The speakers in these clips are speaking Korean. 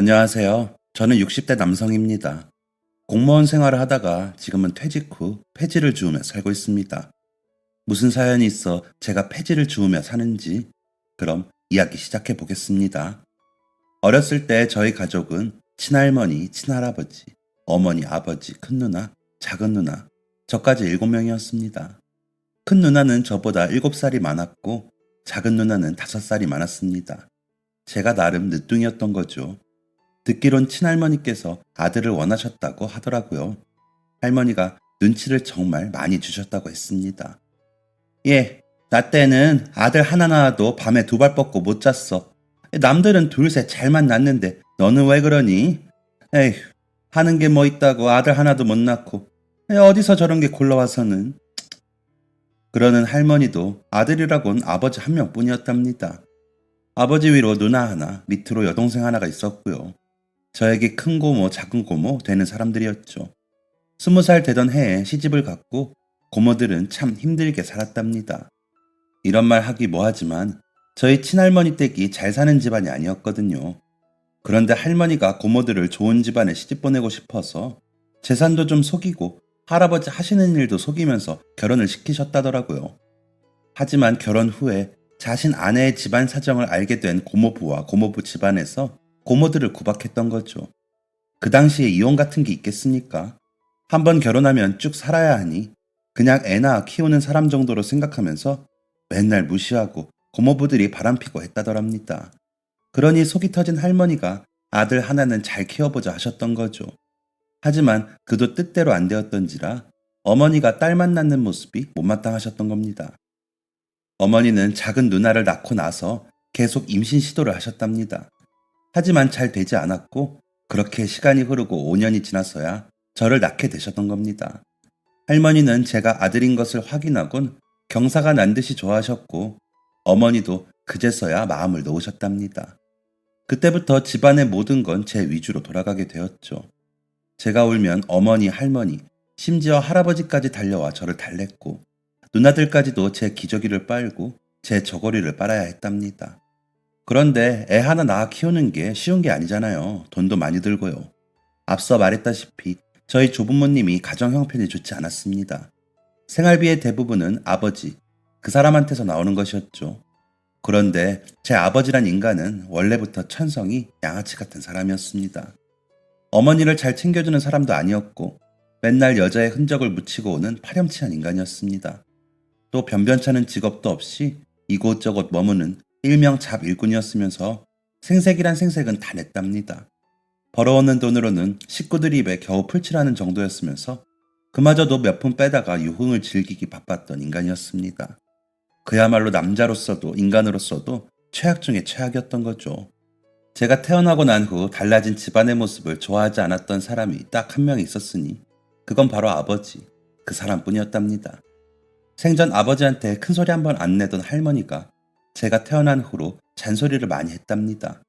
안녕하세요. 저는 60대 남성입니다. 공무원 생활을 하다가 지금은 퇴직 후 폐지를 주우며 살고 있습니다. 무슨 사연이 있어 제가 폐지를 주우며 사는지 그럼 이야기 시작해 보겠습니다. 어렸을 때 저희 가족은 친할머니, 친할아버지, 어머니, 아버지, 큰 누나, 작은 누나, 저까지 7명이었습니다. 큰 누나는 저보다 7살이 많았고 작은 누나는 5살이 많았습니다. 제가 나름 늦둥이였던 거죠. 듣기론 친할머니께서 아들을 원하셨다고 하더라고요. 할머니가 눈치를 정말 많이 주셨다고 했습니다. 예, 나 때는 아들 하나 낳아도 밤에 2발 뻗고 못 잤어. 남들은 둘셋 잘만 낳는데 너는 왜 그러니? 에휴, 하는 게 뭐 있다고 아들 하나도 못 낳고. 어디서 저런 게 골라와서는. 그러는 할머니도 아들이라곤 아버지 한 명뿐이었답니다. 아버지 위로 누나 하나, 밑으로 여동생 하나가 있었고요. 저에게 큰 고모, 작은 고모 되는 사람들이었죠. 20살 되던 해에 시집을 갔고 고모들은 참 힘들게 살았답니다. 이런 말 하기 뭐하지만 저희 친할머니 댁이 잘 사는 집안이 아니었거든요. 그런데 할머니가 고모들을 좋은 집안에 시집 보내고 싶어서 재산도 좀 속이고 할아버지 하시는 일도 속이면서 결혼을 시키셨다더라고요. 하지만 결혼 후에 자신 아내의 집안 사정을 알게 된 고모부와 고모부 집안에서 고모들을 구박했던 거죠. 그 당시에 이혼 같은 게 있겠습니까? 한번 결혼하면 쭉 살아야 하니 그냥 애 낳아 키우는 사람 정도로 생각하면서 맨날 무시하고 고모부들이 바람피고 했다더랍니다. 그러니 속이 터진 할머니가 아들 하나는 잘 키워보자 하셨던 거죠. 하지만 그도 뜻대로 안 되었던지라 어머니가 딸만 낳는 모습이 못마땅하셨던 겁니다. 어머니는 작은 누나를 낳고 나서 계속 임신 시도를 하셨답니다. 하지만 잘 되지 않았고 그렇게 시간이 흐르고 5년이 지나서야 저를 낳게 되셨던 겁니다. 할머니는 제가 아들인 것을 확인하곤 경사가 난 듯이 좋아하셨고 어머니도 그제서야 마음을 놓으셨답니다. 그때부터 집안의 모든 건 제 위주로 돌아가게 되었죠. 제가 울면 어머니, 할머니, 심지어 할아버지까지 달려와 저를 달랬고 누나들까지도 제 기저귀를 빨고 제 저고리를 빨아야 했답니다. 그런데 애 하나 낳아 키우는 게 쉬운 게 아니잖아요. 돈도 많이 들고요. 앞서 말했다시피 저희 조부모님이 가정 형편이 좋지 않았습니다. 생활비의 대부분은 아버지, 그 사람한테서 나오는 것이었죠. 그런데 제 아버지란 인간은 원래부터 천성이 양아치 같은 사람이었습니다. 어머니를 잘 챙겨주는 사람도 아니었고 맨날 여자의 흔적을 묻히고 오는 파렴치한 인간이었습니다. 또 변변찮은 직업도 없이 이곳저곳 머무는 일명 잡일꾼이었으면서 생색이란 생색은 다 냈답니다. 벌어오는 돈으로는 식구들 입에 겨우 풀칠하는 정도였으면서 그마저도 몇 푼 빼다가 유흥을 즐기기 바빴던 인간이었습니다. 그야말로 남자로서도 인간으로서도 최악 중에 최악이었던 거죠. 제가 태어나고 난 후 달라진 집안의 모습을 좋아하지 않았던 사람이 딱 한 명 있었으니 그건 바로 아버지, 그 사람뿐이었답니다. 생전 아버지한테 큰 소리 한 번 안 내던 할머니가 제가 태어난 후로 잔소리를 많이 했답니다.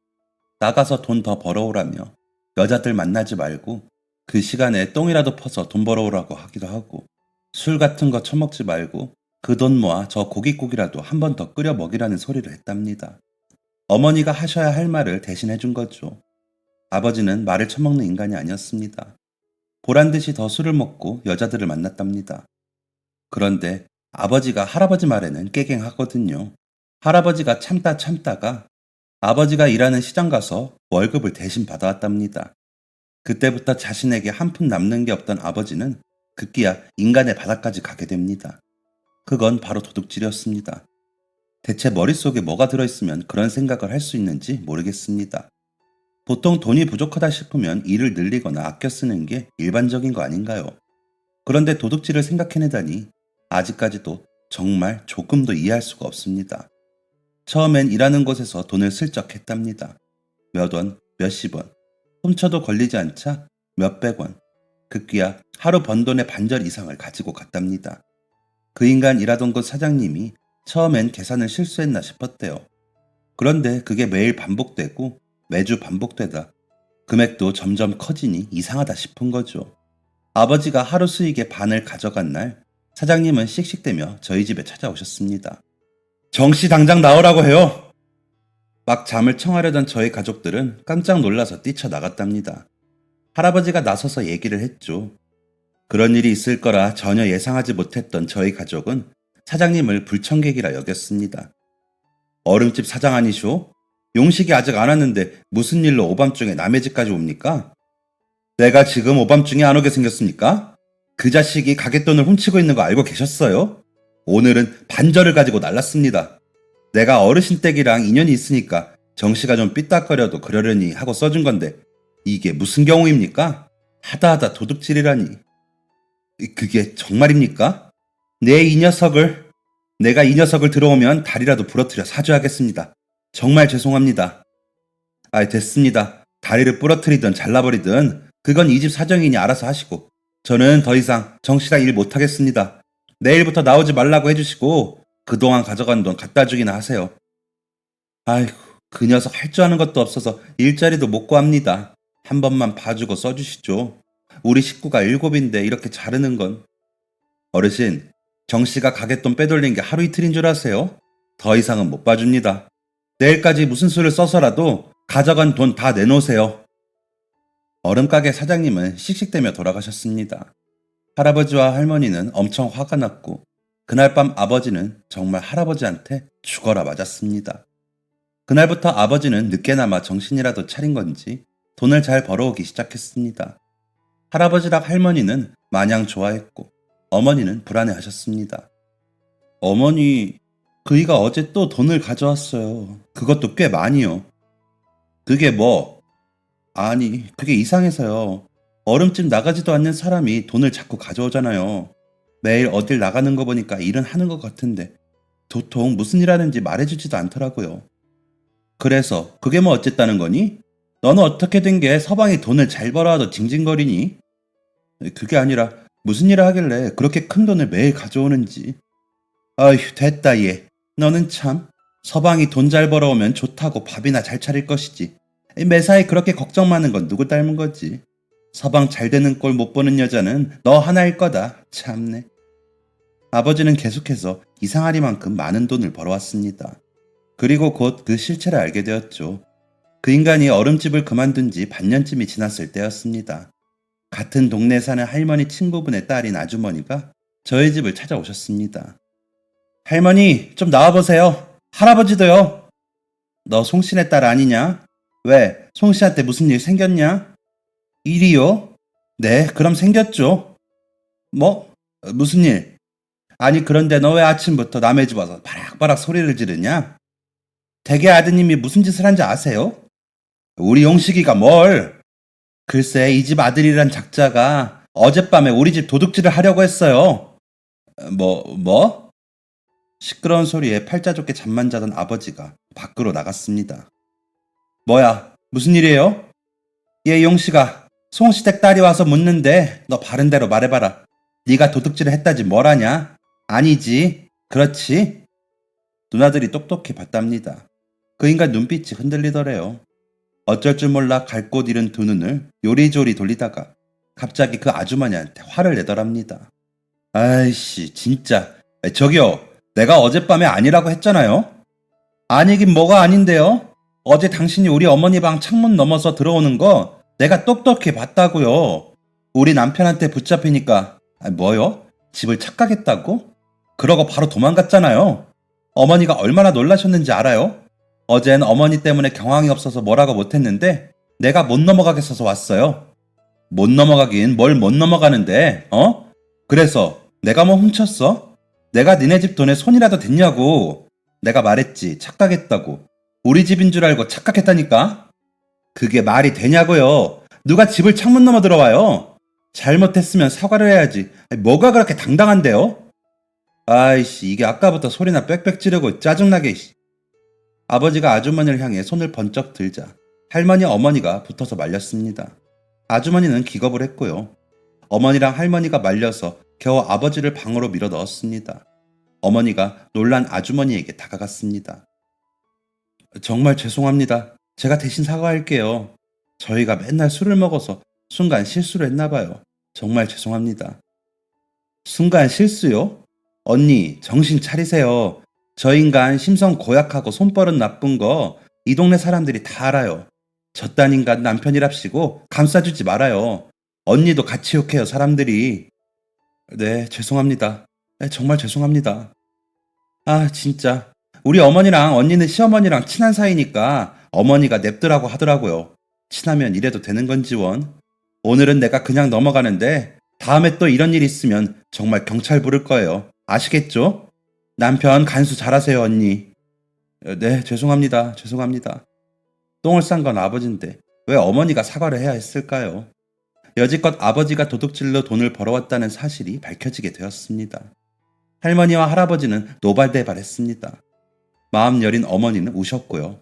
나가서 돈 더 벌어오라며 여자들 만나지 말고 그 시간에 똥이라도 퍼서 돈 벌어오라고 하기도 하고 술 같은 거 처먹지 말고 그 돈 모아 저 고깃국이라도 한 번 더 끓여 먹이라는 소리를 했답니다. 어머니가 하셔야 할 말을 대신 해준 거죠. 아버지는 말을 처먹는 인간이 아니었습니다. 보란듯이 더 술을 먹고 여자들을 만났답니다. 그런데 아버지가 할아버지 말에는 깨갱하거든요. 할아버지가 참다가 아버지가 일하는 시장 가서 월급을 대신 받아왔답니다. 그때부터 자신에게 한 푼 남는 게 없던 아버지는 급기야 인간의 바닥까지 가게 됩니다. 그건 바로 도둑질이었습니다. 대체 머릿속에 뭐가 들어있으면 그런 생각을 할 수 있는지 모르겠습니다. 보통 돈이 부족하다 싶으면 일을 늘리거나 아껴 쓰는 게 일반적인 거 아닌가요? 그런데 도둑질을 생각해내다니 아직까지도 정말 조금도 이해할 수가 없습니다. 처음엔 일하는 곳에서 돈을 슬쩍 했답니다. 몇 원, 몇십 원, 훔쳐도 걸리지 않자 몇백 원, 급기야 하루 번 돈의 반절 이상을 가지고 갔답니다. 그 인간 일하던 곳 사장님이 처음엔 계산을 실수했나 싶었대요. 그런데 그게 매일 반복되고 매주 반복되다 금액도 점점 커지니 이상하다 싶은 거죠. 아버지가 하루 수익의 반을 가져간 날 사장님은 씩씩대며 저희 집에 찾아오셨습니다. 정씨 당장 나오라고 해요. 막 잠을 청하려던 저희 가족들은 깜짝 놀라서 뛰쳐나갔답니다. 할아버지가 나서서 얘기를 했죠. 그런 일이 있을 거라 전혀 예상하지 못했던 저희 가족은 사장님을 불청객이라 여겼습니다. 얼음집 사장 아니쇼? 용식이 아직 안 왔는데 무슨 일로 오밤중에 남의 집까지 옵니까? 내가 지금 오밤중에 안 오게 생겼습니까? 그 자식이 가게돈을 훔치고 있는 거 알고 계셨어요? 오늘은 반절을 가지고 날랐습니다. 내가 어르신 댁이랑 인연이 있으니까 정씨가 좀 삐딱거려도 그러려니 하고 써준 건데 이게 무슨 경우입니까? 하다하다 도둑질이라니. 그게 정말입니까? 내가 이 녀석을 들어오면 다리라도 부러뜨려 사줘야겠습니다. 정말 죄송합니다. 됐습니다. 다리를 부러뜨리든 잘라버리든 그건 이 집 사정이니 알아서 하시고 저는 더 이상 정씨랑 일 못하겠습니다. 내일부터 나오지 말라고 해주시고 그동안 가져간 돈 갖다 주기나 하세요. 아이고, 그 녀석 할 줄 아는 것도 없어서 일자리도 못 구합니다. 한 번만 봐주고 써주시죠. 우리 식구가 7인데 이렇게 자르는 건. 어르신, 정씨가 가게돈 빼돌린 게 하루 이틀인 줄 아세요? 더 이상은 못 봐줍니다. 내일까지 무슨 수를 써서라도 가져간 돈 다 내놓으세요. 얼음가게 사장님은 씩씩대며 돌아가셨습니다. 할아버지와 할머니는 엄청 화가 났고 그날 밤 아버지는 정말 할아버지한테 죽어라 맞았습니다. 그날부터 아버지는 늦게나마 정신이라도 차린 건지 돈을 잘 벌어오기 시작했습니다. 할아버지랑 할머니는 마냥 좋아했고 어머니는 불안해하셨습니다. 어머니, 그이가 어제 또 돈을 가져왔어요. 그것도 꽤 많이요. 그게 뭐? 아니, 그게 이상해서요. 얼음집 나가지도 않는 사람이 돈을 자꾸 가져오잖아요. 매일 어딜 나가는 거 보니까 일은 하는 것 같은데 도통 무슨 일 하는지 말해주지도 않더라고요. 그래서 그게 뭐 어쨌다는 거니? 너는 어떻게 된 게 서방이 돈을 잘 벌어와도 징징거리니? 그게 아니라 무슨 일을 하길래 그렇게 큰 돈을 매일 가져오는지. 아휴, 됐다 얘. 너는 참. 서방이 돈 잘 벌어오면 좋다고 밥이나 잘 차릴 것이지. 매사에 그렇게 걱정 많은 건 누구 닮은 거지. 서방 잘 되는 꼴 못 보는 여자는 너 하나일 거다. 참네. 아버지는 계속해서 이상하리만큼 많은 돈을 벌어왔습니다. 그리고 곧 그 실체를 알게 되었죠. 그 인간이 얼음집을 그만둔 지 반년쯤이 지났을 때였습니다. 같은 동네에 사는 할머니 친구분의 딸인 아주머니가 저희 집을 찾아오셨습니다. 할머니, 좀 나와보세요. 할아버지도요. 너 송씨네 딸 아니냐? 왜? 송씨한테 무슨 일 생겼냐? 일이요? 네, 그럼 생겼죠. 뭐? 무슨 일? 아니, 그런데 너 왜 아침부터 남의 집 와서 바락바락 소리를 지르냐? 댁의 아드님이 무슨 짓을 한지 아세요? 우리 용식이가 뭘? 글쎄, 이 집 아들이란 작자가 어젯밤에 우리 집 도둑질을 하려고 했어요. 뭐? 시끄러운 소리에 팔자 좋게 잠만 자던 아버지가 밖으로 나갔습니다. 뭐야, 무슨 일이에요? 얘 용식아, 송시댁 딸이 와서 묻는데 너 바른 대로 말해봐라. 네가 도둑질을 했다지 뭘 하냐? 아니지. 그렇지. 누나들이 똑똑히 봤답니다. 그 인간 눈빛이 흔들리더래요. 어쩔 줄 몰라 갈 곳 잃은 두 눈을 요리조리 돌리다가 갑자기 그 아주머니한테 화를 내더랍니다. 아이씨, 진짜. 저기요, 내가 어젯밤에 아니라고 했잖아요. 아니긴 뭐가 아닌데요. 어제 당신이 우리 어머니 방 창문 넘어서 들어오는 거 내가 똑똑히 봤다고요. 우리 남편한테 붙잡히니까 뭐요? 집을 착각했다고? 그러고 바로 도망갔잖아요. 어머니가 얼마나 놀라셨는지 알아요? 어젠 어머니 때문에 경황이 없어서 뭐라고 못했는데 내가 못 넘어가겠어서 왔어요. 못 넘어가긴 뭘 못 넘어가는데, 그래서 내가 뭐 훔쳤어? 내가 니네 집 돈에 손이라도 댔냐고. 내가 말했지, 착각했다고. 우리 집인 줄 알고 착각했다니까? 그게 말이 되냐고요. 누가 집을 창문 넘어 들어와요? 잘못했으면 사과를 해야지. 뭐가 그렇게 당당한데요? 아이씨, 이게 아까부터 소리나 빽빽 지르고 짜증나게. 아버지가 아주머니를 향해 손을 번쩍 들자 할머니 어머니가 붙어서 말렸습니다. 아주머니는 기겁을 했고요. 어머니랑 할머니가 말려서 겨우 아버지를 방으로 밀어 넣었습니다. 어머니가 놀란 아주머니에게 다가갔습니다. 정말 죄송합니다. 제가 대신 사과할게요. 저희가 맨날 술을 먹어서 순간 실수를 했나봐요. 정말 죄송합니다. 순간 실수요? 언니, 정신 차리세요. 저 인간 심성 고약하고 손버릇 나쁜 거 이 동네 사람들이 다 알아요. 저딴 인간 남편이랍시고 감싸주지 말아요. 언니도 같이 욕해요, 사람들이. 네, 죄송합니다. 네, 정말 죄송합니다. 아, 진짜. 우리 어머니랑 언니는 시어머니랑 친한 사이니까 어머니가 냅두라고 하더라고요. 친하면 이래도 되는 건지 원. 오늘은 내가 그냥 넘어가는데 다음에 또 이런 일 있으면 정말 경찰 부를 거예요. 아시겠죠? 남편 간수 잘하세요, 언니. 네, 죄송합니다. 죄송합니다. 똥을 싼 건 아버지인데 왜 어머니가 사과를 해야 했을까요? 여지껏 아버지가 도둑질로 돈을 벌어왔다는 사실이 밝혀지게 되었습니다. 할머니와 할아버지는 노발대발했습니다. 마음 여린 어머니는 우셨고요.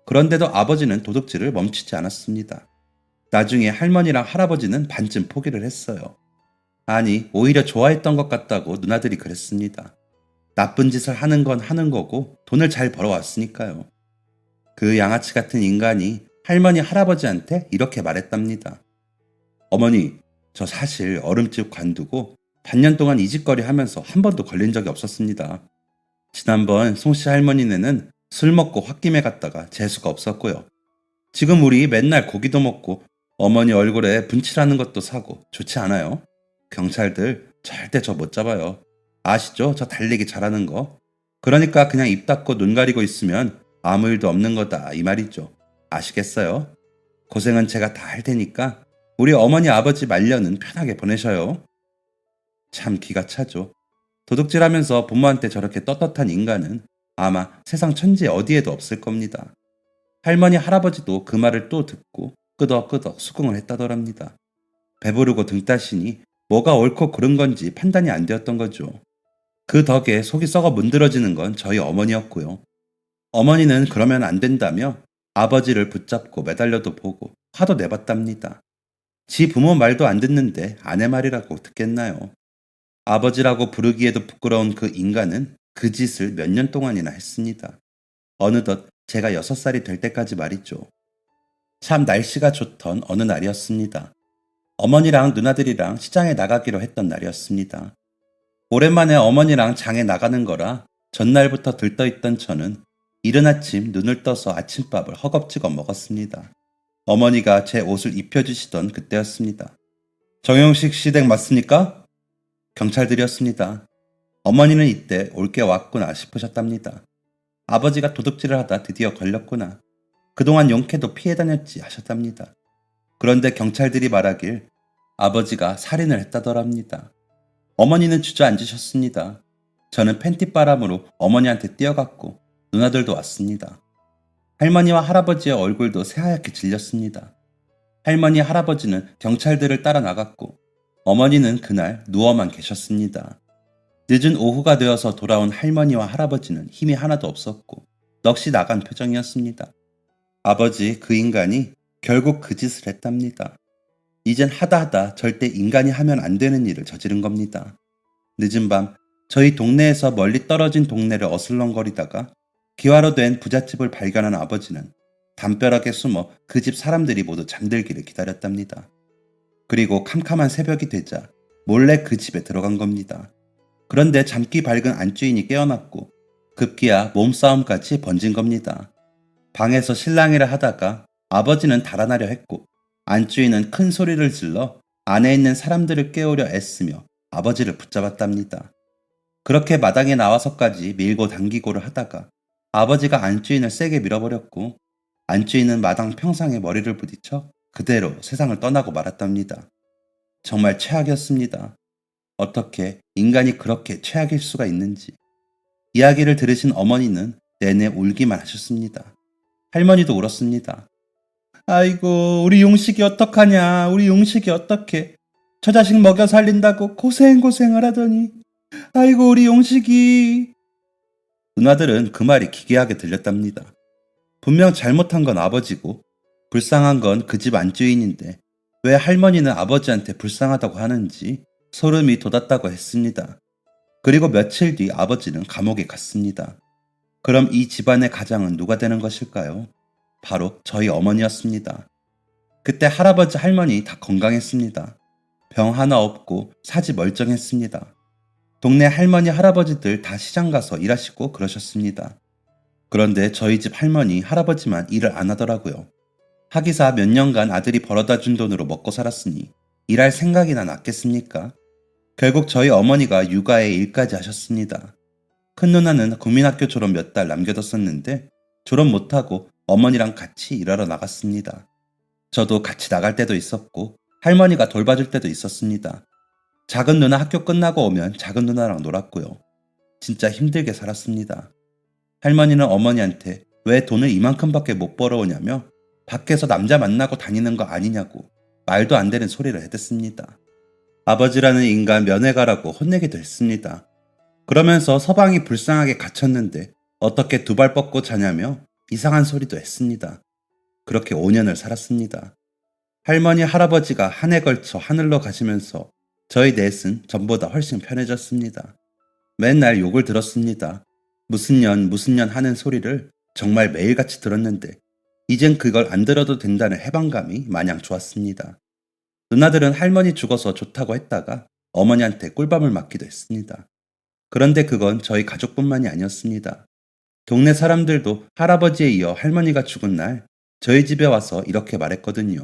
그런데도 아버지는 도둑질을 멈추지 않았습니다. 나중에 할머니랑 할아버지는 반쯤 포기를 했어요. 아니, 오히려 좋아했던 것 같다고 누나들이 그랬습니다. 나쁜 짓을 하는 건 하는 거고 돈을 잘 벌어왔으니까요. 그 양아치 같은 인간이 할머니, 할아버지한테 이렇게 말했답니다. 어머니, 저 사실 얼음집 관두고 반년 동안 이직거리 하면서 한 번도 걸린 적이 없었습니다. 지난번 송씨 할머니네는 술 먹고 홧김에 갔다가 재수가 없었고요. 지금 우리 맨날 고기도 먹고 어머니 얼굴에 분칠하는 것도 사고 좋지 않아요? 경찰들 절대 저 못 잡아요. 아시죠? 저 달리기 잘하는 거. 그러니까 그냥 입 닫고 눈 가리고 있으면 아무 일도 없는 거다 이 말이죠. 아시겠어요? 고생은 제가 다 할 테니까 우리 어머니 아버지 말년은 편하게 보내셔요. 참 기가 차죠. 도둑질하면서 부모한테 저렇게 떳떳한 인간은 아마 세상 천지 어디에도 없을 겁니다. 할머니 할아버지도 그 말을 또 듣고 끄덕끄덕 수긍을 했다더랍니다. 배부르고 등 따시니 뭐가 옳고 그른 건지 판단이 안 되었던 거죠. 그 덕에 속이 썩어 문드러지는 건 저희 어머니였고요. 어머니는 그러면 안 된다며 아버지를 붙잡고 매달려도 보고 화도 내봤답니다. 지 부모 말도 안 듣는데 아내 말이라고 듣겠나요? 아버지라고 부르기에도 부끄러운 그 인간은 그 짓을 몇 년 동안이나 했습니다. 어느덧 제가 6살이 될 때까지 말이죠. 참 날씨가 좋던 어느 날이었습니다. 어머니랑 누나들이랑 시장에 나가기로 했던 날이었습니다. 오랜만에 어머니랑 장에 나가는 거라 전날부터 들떠있던 저는 이른 아침 눈을 떠서 아침밥을 허겁지겁 먹었습니다. 어머니가 제 옷을 입혀주시던 그때였습니다. 정영식 씨 댁 맞습니까? 경찰들이었습니다. 어머니는 이때 올 게 왔구나 싶으셨답니다. 아버지가 도둑질을 하다 드디어 걸렸구나. 그동안 용케도 피해 다녔지 하셨답니다. 그런데 경찰들이 말하길 아버지가 살인을 했다더랍니다. 어머니는 주저앉으셨습니다. 저는 팬티바람으로 어머니한테 뛰어갔고 누나들도 왔습니다. 할머니와 할아버지의 얼굴도 새하얗게 질렸습니다. 할머니, 할아버지는 경찰들을 따라 나갔고 어머니는 그날 누워만 계셨습니다. 늦은 오후가 되어서 돌아온 할머니와 할아버지는 힘이 하나도 없었고 넋이 나간 표정이었습니다. 아버지 그 인간이 결국 그 짓을 했답니다. 이젠 하다 절대 인간이 하면 안 되는 일을 저지른 겁니다. 늦은 밤 저희 동네에서 멀리 떨어진 동네를 어슬렁거리다가 기와로 된 부잣집을 발견한 아버지는 담벼락에 숨어 그 집 사람들이 모두 잠들기를 기다렸답니다. 그리고 캄캄한 새벽이 되자 몰래 그 집에 들어간 겁니다. 그런데 잠기 밝은 안주인이 깨어났고 급기야 몸싸움까지 번진 겁니다. 방에서 실랑이를 하다가 아버지는 달아나려 했고 안주인은 큰 소리를 질러 안에 있는 사람들을 깨우려 애쓰며 아버지를 붙잡았답니다. 그렇게 마당에 나와서까지 밀고 당기고를 하다가 아버지가 안주인을 세게 밀어버렸고 안주인은 마당 평상에 머리를 부딪혀 그대로 세상을 떠나고 말았답니다. 정말 최악이었습니다. 어떻게 인간이 그렇게 최악일 수가 있는지. 이야기를 들으신 어머니는 내내 울기만 하셨습니다. 할머니도 울었습니다. 아이고 우리 용식이 어떡하냐. 우리 용식이 어떡해. 저 자식 먹여 살린다고 고생을 하더니 아이고 우리 용식이. 누나들은 그 말이 기괴하게 들렸답니다. 분명 잘못한 건 아버지고 불쌍한 건 그 집 안주인인데 왜 할머니는 아버지한테 불쌍하다고 하는지 소름이 돋았다고 했습니다. 그리고 며칠 뒤 아버지는 감옥에 갔습니다. 그럼 이 집안의 가장은 누가 되는 것일까요? 바로 저희 어머니였습니다. 그때 할아버지 할머니 다 건강했습니다. 병 하나 없고 사지 멀쩡했습니다. 동네 할머니 할아버지들 다 시장 가서 일하시고 그러셨습니다. 그런데 저희 집 할머니, 할아버지만 일을 안 하더라고요. 하기사 몇 년간 아들이 벌어다 준 돈으로 먹고 살았으니 일할 생각이나 났겠습니까? 결국 저희 어머니가 육아에 일까지 하셨습니다. 큰 누나는 국민학교 졸업 몇 달 남겨뒀었는데 졸업 못하고 어머니랑 같이 일하러 나갔습니다. 저도 같이 나갈 때도 있었고 할머니가 돌봐줄 때도 있었습니다. 작은 누나 학교 끝나고 오면 작은 누나랑 놀았고요. 진짜 힘들게 살았습니다. 할머니는 어머니한테 왜 돈을 이만큼밖에 못 벌어오냐며 밖에서 남자 만나고 다니는 거 아니냐고 말도 안 되는 소리를 해댔습니다. 아버지라는 인간 면회가라고 혼내기도 했습니다. 그러면서 서방이 불쌍하게 갇혔는데 어떻게 두 발 뻗고 자냐며 이상한 소리도 했습니다. 그렇게 5년을 살았습니다. 할머니, 할아버지가 한 해 걸쳐 하늘로 가시면서 저희 넷은 전보다 훨씬 편해졌습니다. 맨날 욕을 들었습니다. 무슨 년 하는 소리를 정말 매일같이 들었는데 이젠 그걸 안 들어도 된다는 해방감이 마냥 좋았습니다. 누나들은 할머니 죽어서 좋다고 했다가 어머니한테 꿀밤을 맞기도 했습니다. 그런데 그건 저희 가족뿐만이 아니었습니다. 동네 사람들도 할아버지에 이어 할머니가 죽은 날 저희 집에 와서 이렇게 말했거든요.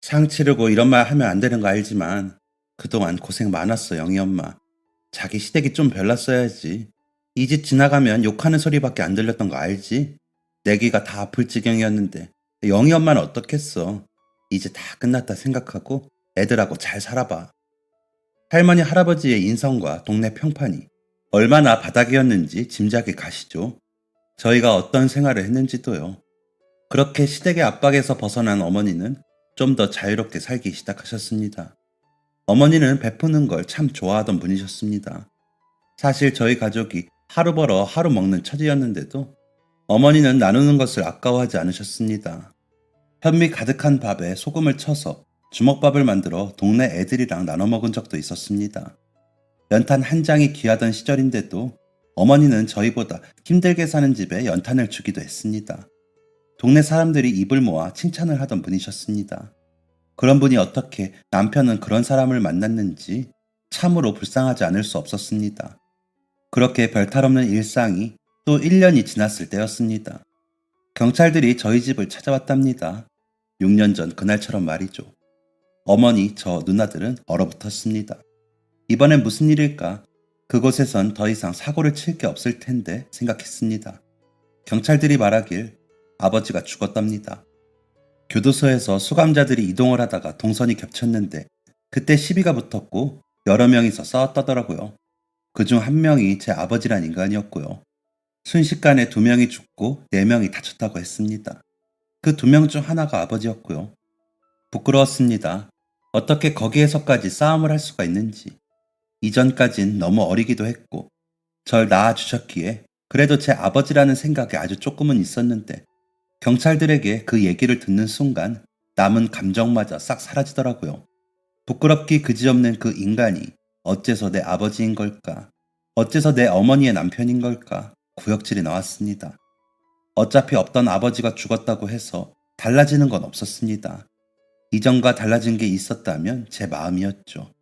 상 치르고 이런 말 하면 안 되는 거 알지만 그동안 고생 많았어, 영희 엄마. 자기 시댁이 좀 별났어야지. 이 집 지나가면 욕하는 소리밖에 안 들렸던 거 알지? 내 귀가 다 아플 지경이었는데 영희 엄마는 어떻겠어. 이제 다 끝났다 생각하고 애들하고 잘 살아봐. 할머니, 할아버지의 인성과 동네 평판이 얼마나 바닥이었는지 짐작이 가시죠. 저희가 어떤 생활을 했는지도요. 그렇게 시댁의 압박에서 벗어난 어머니는 좀 더 자유롭게 살기 시작하셨습니다. 어머니는 베푸는 걸 참 좋아하던 분이셨습니다. 사실 저희 가족이 하루 벌어 하루 먹는 처지였는데도 어머니는 나누는 것을 아까워하지 않으셨습니다. 현미 가득한 밥에 소금을 쳐서 주먹밥을 만들어 동네 애들이랑 나눠 먹은 적도 있었습니다. 연탄 한 장이 귀하던 시절인데도 어머니는 저희보다 힘들게 사는 집에 연탄을 주기도 했습니다. 동네 사람들이 입을 모아 칭찬을 하던 분이셨습니다. 그런 분이 어떻게 남편은 그런 사람을 만났는지 참으로 불쌍하지 않을 수 없었습니다. 그렇게 별탈없는 일상이 또 1년이 지났을 때였습니다. 경찰들이 저희 집을 찾아왔답니다. 6년 전 그날처럼 말이죠. 어머니, 저 누나들은 얼어붙었습니다. 이번엔 무슨 일일까? 그곳에선 더 이상 사고를 칠 게 없을 텐데 생각했습니다. 경찰들이 말하길 아버지가 죽었답니다. 교도소에서 수감자들이 이동을 하다가 동선이 겹쳤는데 그때 시비가 붙었고 여러 명이서 싸웠다더라고요. 그중 한 명이 제 아버지란 인간이었고요. 순식간에 2명이 죽고 4명이 다쳤다고 했습니다. 그 2명 중 하나가 아버지였고요. 부끄러웠습니다. 어떻게 거기에서까지 싸움을 할 수가 있는지. 이전까진 너무 어리기도 했고 절 낳아주셨기에 그래도 제 아버지라는 생각이 아주 조금은 있었는데 경찰들에게 그 얘기를 듣는 순간 남은 감정마저 싹 사라지더라고요. 부끄럽기 그지없는 그 인간이 어째서 내 아버지인 걸까? 어째서 내 어머니의 남편인 걸까? 구역질이 나왔습니다. 어차피 없던 아버지가 죽었다고 해서 달라지는 건 없었습니다. 이전과 달라진 게 있었다면 제 마음이었죠.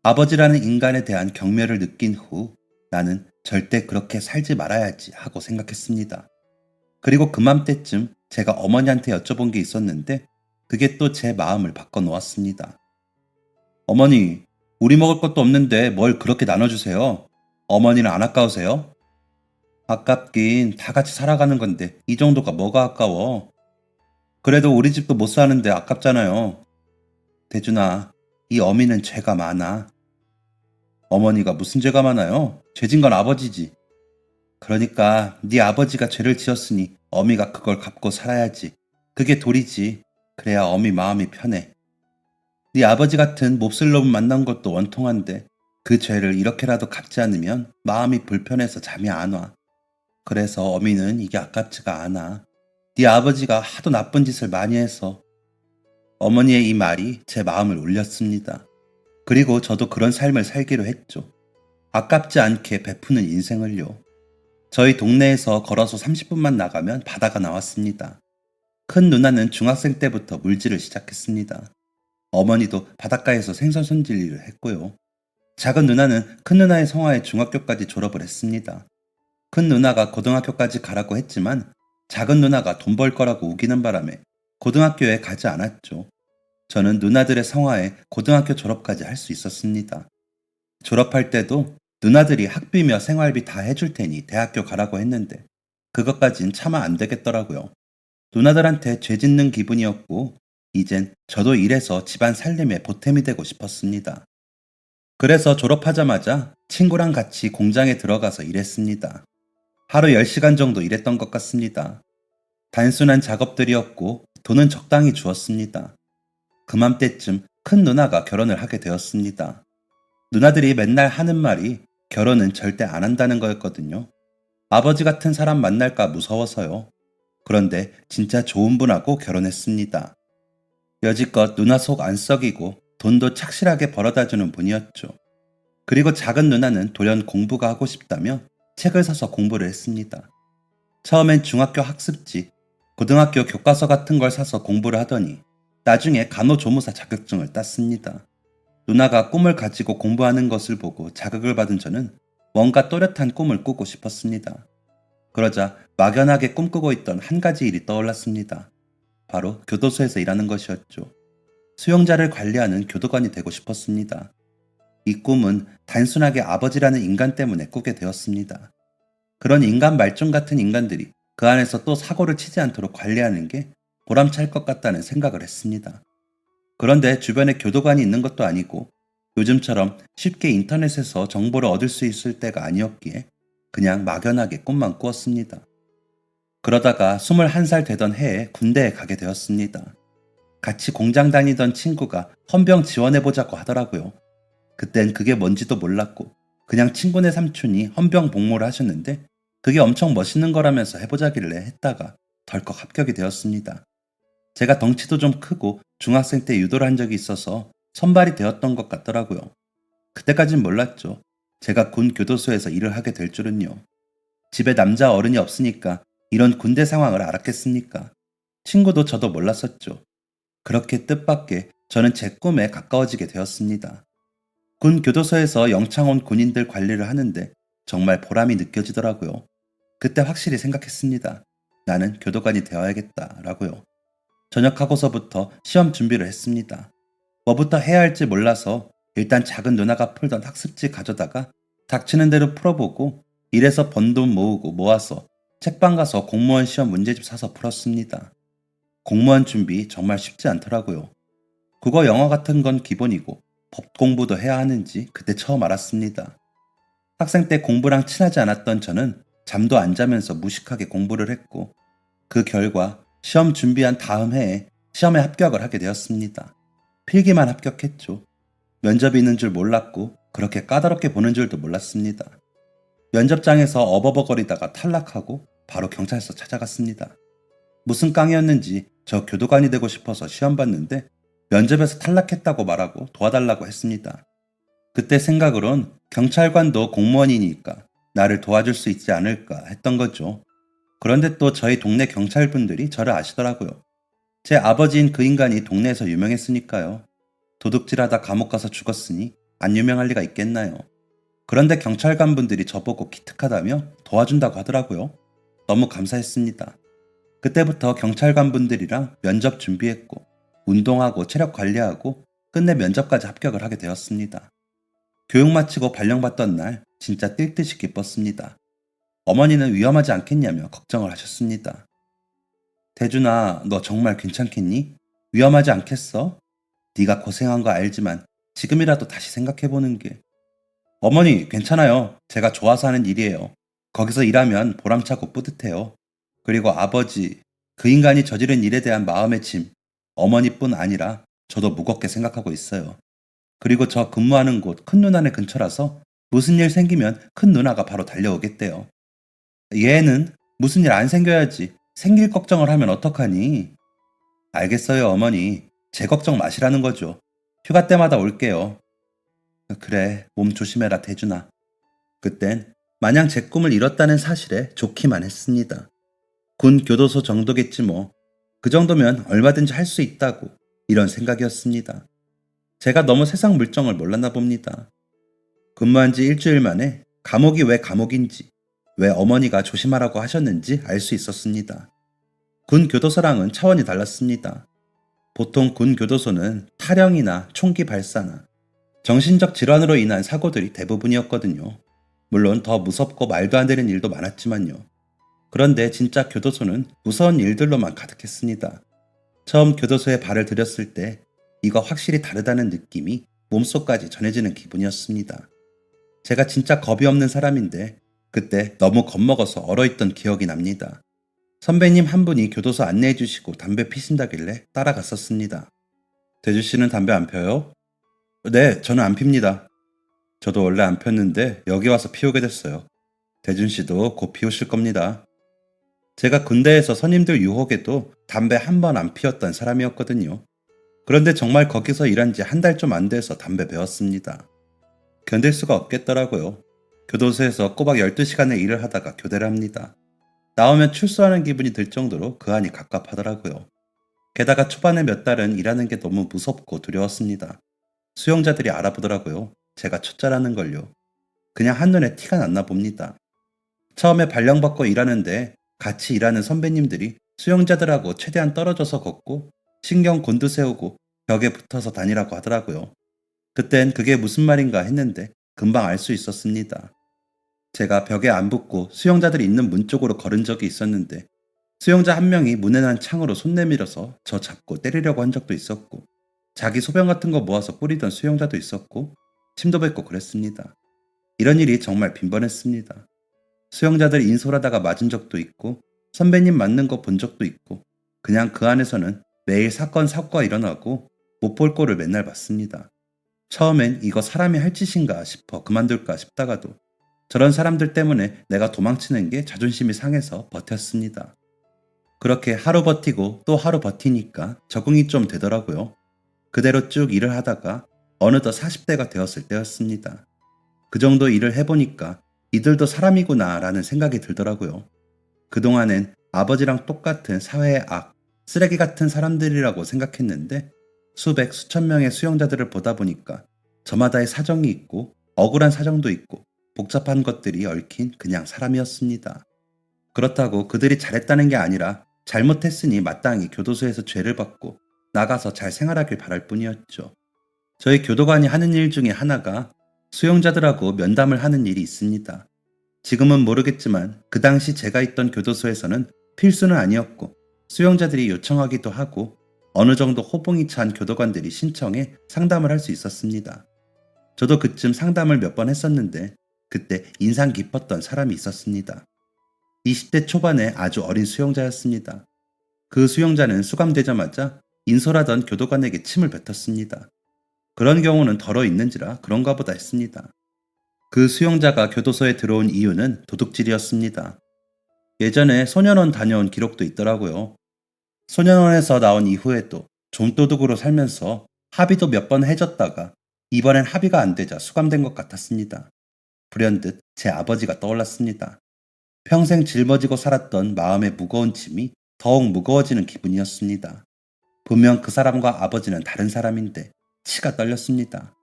아버지라는 인간에 대한 경멸을 느낀 후 나는 절대 그렇게 살지 말아야지 하고 생각했습니다. 그리고 그맘때쯤 제가 어머니한테 여쭤본 게 있었는데 그게 또 제 마음을 바꿔놓았습니다. 어머니, 우리 먹을 것도 없는데 뭘 그렇게 나눠주세요? 어머니는 안 아까우세요? 아깝긴 다 같이 살아가는 건데 이 정도가 뭐가 아까워? 그래도 우리 집도 못 사는데 아깝잖아요. 대준아, 이 어미는 죄가 많아. 어머니가 무슨 죄가 많아요? 죄진 건 아버지지. 그러니까 네 아버지가 죄를 지었으니 어미가 그걸 갚고 살아야지. 그게 도리지. 그래야 어미 마음이 편해. 네 아버지 같은 몹쓸 놈 만난 것도 원통한데 그 죄를 이렇게라도 갚지 않으면 마음이 불편해서 잠이 안 와. 그래서 어미는 이게 아깝지가 않아. 네 아버지가 하도 나쁜 짓을 많이 해서. 어머니의 이 말이 제 마음을 울렸습니다. 그리고 저도 그런 삶을 살기로 했죠. 아깝지 않게 베푸는 인생을요. 저희 동네에서 걸어서 30분만 나가면 바다가 나왔습니다. 큰 누나는 중학생 때부터 물질을 시작했습니다. 어머니도 바닷가에서 생선 손질 일을 했고요. 작은 누나는 큰 누나의 성화에 중학교까지 졸업을 했습니다. 큰 누나가 고등학교까지 가라고 했지만 작은 누나가 돈 벌 거라고 우기는 바람에 고등학교에 가지 않았죠. 저는 누나들의 성화에 고등학교 졸업까지 할 수 있었습니다. 졸업할 때도 누나들이 학비며 생활비 다 해줄 테니 대학교 가라고 했는데 그것까진 차마 안 되겠더라고요. 누나들한테 죄 짓는 기분이었고 이젠 저도 일해서 집안 살림에 보탬이 되고 싶었습니다. 그래서 졸업하자마자 친구랑 같이 공장에 들어가서 일했습니다. 하루 10시간 정도 일했던 것 같습니다. 단순한 작업들이었고 돈은 적당히 주었습니다. 그맘때쯤 큰 누나가 결혼을 하게 되었습니다. 누나들이 맨날 하는 말이 결혼은 절대 안 한다는 거였거든요. 아버지 같은 사람 만날까 무서워서요. 그런데 진짜 좋은 분하고 결혼했습니다. 여지껏 누나 속 안 썩이고 돈도 착실하게 벌어다 주는 분이었죠. 그리고 작은 누나는 돌연 공부가 하고 싶다며 책을 사서 공부를 했습니다. 처음엔 중학교 학습지, 고등학교 교과서 같은 걸 사서 공부를 하더니 나중에 간호조무사 자격증을 땄습니다. 누나가 꿈을 가지고 공부하는 것을 보고 자극을 받은 저는 뭔가 또렷한 꿈을 꾸고 싶었습니다. 그러자 막연하게 꿈꾸고 있던 한 가지 일이 떠올랐습니다. 바로 교도소에서 일하는 것이었죠. 수용자를 관리하는 교도관이 되고 싶었습니다. 이 꿈은 단순하게 아버지라는 인간 때문에 꾸게 되었습니다. 그런 인간 말종 같은 인간들이 그 안에서 또 사고를 치지 않도록 관리하는 게 보람찰 것 같다는 생각을 했습니다. 그런데 주변에 교도관이 있는 것도 아니고 요즘처럼 쉽게 인터넷에서 정보를 얻을 수 있을 때가 아니었기에 그냥 막연하게 꿈만 꾸었습니다. 그러다가 21살 되던 해에 군대에 가게 되었습니다. 같이 공장 다니던 친구가 헌병 지원해보자고 하더라고요. 그땐 그게 뭔지도 몰랐고 그냥 친구네 삼촌이 헌병 복무를 하셨는데 그게 엄청 멋있는 거라면서 해보자길래 했다가 덜컥 합격이 되었습니다. 제가 덩치도 좀 크고 중학생 때 유도를 한 적이 있어서 선발이 되었던 것 같더라고요. 그때까진 몰랐죠. 제가 군 교도소에서 일을 하게 될 줄은요. 집에 남자 어른이 없으니까 이런 군대 상황을 알았겠습니까? 친구도 저도 몰랐었죠. 그렇게 뜻밖의 저는 제 꿈에 가까워지게 되었습니다. 군 교도소에서 영창 온 군인들 관리를 하는데 정말 보람이 느껴지더라고요. 그때 확실히 생각했습니다. 나는 교도관이 되어야겠다라고요. 전역하고서부터 시험 준비를 했습니다. 뭐부터 해야 할지 몰라서 일단 작은 누나가 풀던 학습지 가져다가 닥치는 대로 풀어보고 일해서 번 돈 모으고 모아서 책방 가서 공무원 시험 문제집 사서 풀었습니다. 공무원 준비 정말 쉽지 않더라고요. 국어 영어 같은 건 기본이고 법 공부도 해야 하는지 그때 처음 알았습니다. 학생 때 공부랑 친하지 않았던 저는 잠도 안 자면서 무식하게 공부를 했고 그 결과 시험 준비한 다음 해에 시험에 합격을 하게 되었습니다. 필기만 합격했죠. 면접이 있는 줄 몰랐고 그렇게 까다롭게 보는 줄도 몰랐습니다. 면접장에서 어버버거리다가 탈락하고 바로 경찰서 찾아갔습니다. 무슨 깡이었는지 저 교도관이 되고 싶어서 시험 봤는데 면접에서 탈락했다고 말하고 도와달라고 했습니다. 그때 생각으론 경찰관도 공무원이니까 나를 도와줄 수 있지 않을까 했던 거죠. 그런데 또 저희 동네 경찰분들이 저를 아시더라고요. 제 아버지인 그 인간이 동네에서 유명했으니까요. 도둑질하다 감옥 가서 죽었으니 안 유명할 리가 있겠나요. 그런데 경찰관분들이 저보고 기특하다며 도와준다고 하더라고요. 너무 감사했습니다. 그때부터 경찰관분들이랑 면접 준비했고 운동하고 체력 관리하고 끝내 면접까지 합격을 하게 되었습니다. 교육 마치고 발령받던 날 진짜 뛸 듯이 기뻤습니다. 어머니는 위험하지 않겠냐며 걱정을 하셨습니다. 대준아, 너 정말 괜찮겠니? 위험하지 않겠어? 네가 고생한 거 알지만 지금이라도 다시 생각해보는 게. 어머니, 괜찮아요. 제가 좋아서 하는 일이에요. 거기서 일하면 보람차고 뿌듯해요. 그리고 아버지, 그 인간이 저지른 일에 대한 마음의 짐, 어머니뿐 아니라 저도 무겁게 생각하고 있어요. 그리고 저 근무하는 곳 큰 누나네 근처라서 무슨 일 생기면 큰 누나가 바로 달려오겠대요. 얘는 무슨 일 안 생겨야지 생길 걱정을 하면 어떡하니? 알겠어요, 어머니. 제 걱정 마시라는 거죠. 휴가 때마다 올게요. 그래, 몸 조심해라, 대준아. 그땐 마냥 제 꿈을 이뤘다는 사실에 좋기만 했습니다. 군 교도소 정도겠지 뭐. 그 정도면 얼마든지 할 수 있다고 이런 생각이었습니다. 제가 너무 세상 물정을 몰랐나 봅니다. 근무한 지 일주일 만에 감옥이 왜 감옥인지 왜 어머니가 조심하라고 하셨는지 알 수 있었습니다. 군 교도소랑은 차원이 달랐습니다. 보통 군 교도소는 탈영이나 총기 발사나 정신적 질환으로 인한 사고들이 대부분이었거든요. 물론 더 무섭고 말도 안 되는 일도 많았지만요. 그런데 진짜 교도소는 무서운 일들로만 가득했습니다. 처음 교도소에 발을 들였을 때 이거 확실히 다르다는 느낌이 몸속까지 전해지는 기분이었습니다. 제가 진짜 겁이 없는 사람인데 그때 너무 겁먹어서 얼어있던 기억이 납니다. 선배님 한 분이 교도소 안내해 주시고 담배 피신다길래 따라갔었습니다. 대주 씨는 담배 안 펴요? 네, 저는 안 핍니다. 저도 원래 안 폈는데 여기 와서 피우게 됐어요. 대준 씨도 곧 피우실 겁니다. 제가 군대에서 선임들 유혹에도 담배 한 번 안 피웠던 사람이었거든요. 그런데 정말 거기서 일한 지 한 달 좀 안 돼서 담배 배웠습니다. 견딜 수가 없겠더라고요. 교도소에서 꼬박 12시간의 일을 하다가 교대를 합니다. 나오면 출소하는 기분이 들 정도로 그 안이 갑갑하더라고요. 게다가 초반에 몇 달은 일하는 게 너무 무섭고 두려웠습니다. 수용자들이 알아보더라고요. 제가 초짜라는 걸요. 그냥 한눈에 티가 났나 봅니다. 처음에 발령받고 일하는데 같이 일하는 선배님들이 수용자들하고 최대한 떨어져서 걷고 신경 곤두세우고 벽에 붙어서 다니라고 하더라고요. 그땐 그게 무슨 말인가 했는데 금방 알 수 있었습니다. 제가 벽에 안 붙고 수용자들이 있는 문 쪽으로 걸은 적이 있었는데 수용자 한 명이 문에 난 창으로 손 내밀어서 저 잡고 때리려고 한 적도 있었고 자기 소변 같은 거 모아서 뿌리던 수용자도 있었고 침도 뱉고 그랬습니다. 이런 일이 정말 빈번했습니다. 수용자들이 인솔하다가 맞은 적도 있고 선배님 맞는 거 본 적도 있고 그냥 그 안에서는 매일 사건 사고가 일어나고 못 볼 꼴을 맨날 봤습니다. 처음엔 이거 사람이 할 짓인가 싶어 그만둘까 싶다가도 저런 사람들 때문에 내가 도망치는 게 자존심이 상해서 버텼습니다. 그렇게 하루 버티고 또 하루 버티니까 적응이 좀 되더라고요. 그대로 쭉 일을 하다가 어느덧 40대가 되었을 때였습니다. 그 정도 일을 해보니까 이들도 사람이구나 라는 생각이 들더라고요. 그동안엔 아버지랑 똑같은 사회의 악, 쓰레기 같은 사람들이라고 생각했는데 수백, 수천 명의 수용자들을 보다 보니까 저마다의 사정이 있고 억울한 사정도 있고 복잡한 것들이 얽힌 그냥 사람이었습니다. 그렇다고 그들이 잘했다는 게 아니라 잘못했으니 마땅히 교도소에서 죄를 받고 나가서 잘 생활하길 바랄 뿐이었죠. 저희 교도관이 하는 일 중에 하나가 수용자들하고 면담을 하는 일이 있습니다. 지금은 모르겠지만 그 당시 제가 있던 교도소에서는 필수는 아니었고 수용자들이 요청하기도 하고 어느 정도 호봉이 찬 교도관들이 신청해 상담을 할 수 있었습니다. 저도 그쯤 상담을 몇 번 했었는데 그때 인상 깊었던 사람이 있었습니다. 20대 초반의 아주 어린 수용자였습니다. 그 수용자는 수감되자마자 인솔하던 교도관에게 침을 뱉었습니다. 그런 경우는 덜어 있는지라 그런가 보다 했습니다. 그 수용자가 교도소에 들어온 이유는 도둑질이었습니다. 예전에 소년원 다녀온 기록도 있더라고요. 소년원에서 나온 이후에도 좀도둑으로 살면서 합의도 몇 번 해줬다가 이번엔 합의가 안 되자 수감된 것 같았습니다. 불현듯 제 아버지가 떠올랐습니다. 평생 짊어지고 살았던 마음의 무거운 짐이 더욱 무거워지는 기분이었습니다. 분명 그 사람과 아버지는 다른 사람인데 치가 떨렸습니다.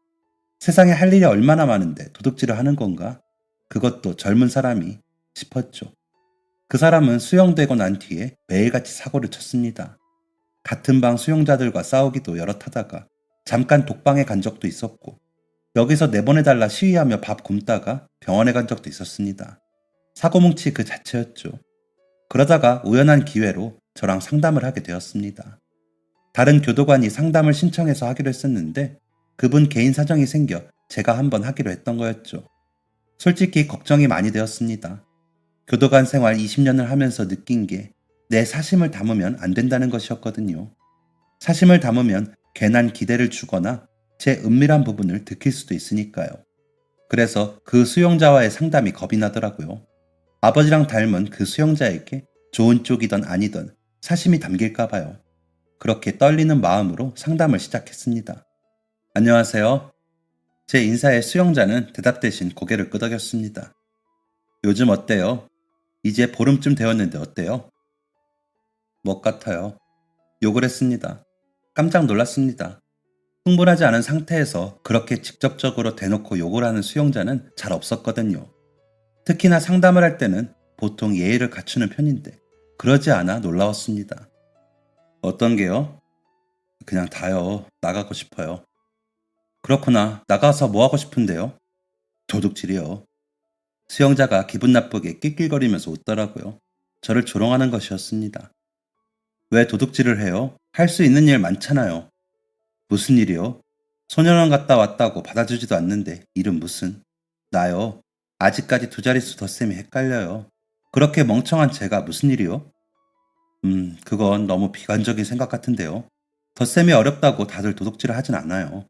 세상에 할 일이 얼마나 많은데 도둑질을 하는 건가? 그것도 젊은 사람이 싶었죠. 그 사람은 수용되고 난 뒤에 매일같이 사고를 쳤습니다. 같은 방 수용자들과 싸우기도 여럿 하다가 잠깐 독방에 간 적도 있었고 여기서 내보내달라 시위하며 밥 굶다가 병원에 간 적도 있었습니다. 사고뭉치 그 자체였죠. 그러다가 우연한 기회로 저랑 상담을 하게 되었습니다. 다른 교도관이 상담을 신청해서 하기로 했었는데 그분 개인 사정이 생겨 제가 한번 하기로 했던 거였죠. 솔직히 걱정이 많이 되었습니다. 교도관 생활 20년을 하면서 느낀 게 내 사심을 담으면 안 된다는 것이었거든요. 사심을 담으면 괜한 기대를 주거나 제 은밀한 부분을 들킬 수도 있으니까요. 그래서 그 수용자와의 상담이 겁이 나더라고요. 아버지랑 닮은 그 수용자에게 좋은 쪽이든 아니든 사심이 담길까 봐요. 그렇게 떨리는 마음으로 상담을 시작했습니다. 안녕하세요. 제 인사에 수용자는 대답 대신 고개를 끄덕였습니다. 요즘 어때요? 이제 보름쯤 되었는데 어때요? 뭐 같아요. 욕을 했습니다. 깜짝 놀랐습니다. 흥분하지 않은 상태에서 그렇게 직접적으로 대놓고 욕을 하는 수용자는 잘 없었거든요. 특히나 상담을 할 때는 보통 예의를 갖추는 편인데 그러지 않아 놀라웠습니다. 어떤 게요? 그냥 다요. 나가고 싶어요. 그렇구나. 나가서 뭐 하고 싶은데요? 도둑질이요. 수영자가 기분 나쁘게 낄낄거리면서 웃더라고요. 저를 조롱하는 것이었습니다. 왜 도둑질을 해요? 할 수 있는 일 많잖아요. 무슨 일이요? 소년원 갔다 왔다고 받아주지도 않는데 일은 무슨? 나요. 아직까지 두 자릿수 덧셈이 헷갈려요. 그렇게 멍청한 제가 무슨 일이요? 그건 너무 비관적인 생각 같은데요. 덧셈이 어렵다고 다들 도둑질을 하진 않아요.